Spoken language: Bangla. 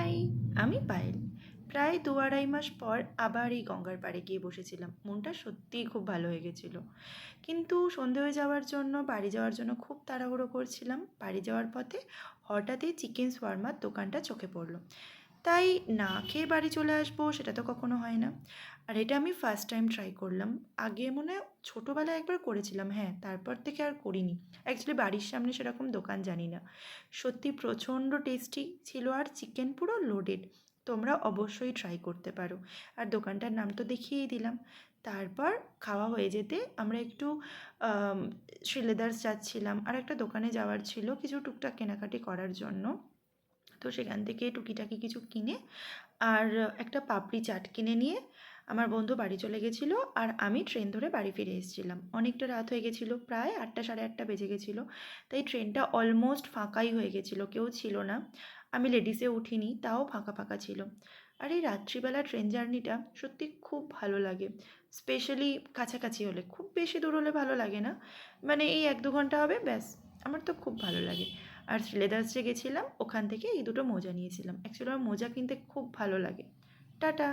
হাই, আমি পায়েল। প্রায় ২-২.৫ মাস পর আবার এই গঙ্গার পাড়ে গিয়ে বসেছিলাম। মনটা সত্যিই খুব ভালো হয়ে গেছিলো। কিন্তু সন্ধে হয়ে যাওয়ার জন্য বাড়ি যাওয়ার জন্য খুব তাড়াহুড়ো করছিলাম। বাড়ি যাওয়ার পথে হঠাৎই চিকেন শাওয়ারমার দোকানটা চোখে পড়লো। তাই না খেয়ে বাড়ি চলে আসবো সেটা তো কখনো হয় না। আর এটা আমি ফার্স্ট টাইম ট্রাই করলাম। আগে মনে হয় ছোটোবেলায় একবার করেছিলাম, হ্যাঁ, তারপর থেকে আর করিনি। অ্যাকচুয়ালি বাড়ির সামনে সেরকম দোকান জানি না। সত্যি প্রচণ্ড টেস্টি ছিল আর চিকেন পুরো লোডেড। তোমরা অবশ্যই ট্রাই করতে পারো। আর দোকানটার নাম তো দেখিয়েই দিলাম। তারপর খাওয়া হয়ে যেতে আমরা একটু শ্রীলেদার্স যাচ্ছিলাম, আর একটা দোকানে যাওয়ার ছিল কিছু টুকটাক কেনাকাটি করার জন্য। তো সেখান থেকে টুকিটাকি কিছু কিনে আর একটা পাপড়ি চাট কিনে নিয়ে আমার বন্ধু বাড়ি চলে গেছিলো, আর আমি ট্রেন ধরে বাড়ি ফিরে এসেছিলাম। অনেকটা রাত হয়ে গেছিলো, প্রায় ৮টা ৮:৩০ বেজে গেছিলো। তাই ট্রেনটা অলমোস্ট ফাঁকাই হয়ে গেছিলো, কেউ ছিল না। আমি লেডিসে উঠিনি, তাও ফাঁকা ফাঁকা ছিল। আর এই রাত্রিবেলা ট্রেন জার্নিটা সত্যি খুব ভালো লাগে। স্পেশালি কাছাকাছি হলে, খুব বেশি দূর হলে ভালো লাগে না। মানে এই ১-২ ঘন্টা হবে ব্যাস, আমার তো খুব ভালো লাগে। আর শ্রীলেদার্স যে গেছিলাম ওখান থেকে এই দুটো মোজা নিয়েছিলাম। অ্যাকচুয়ালি আমার মোজা কিনতে খুব ভালো লাগে। টাটা।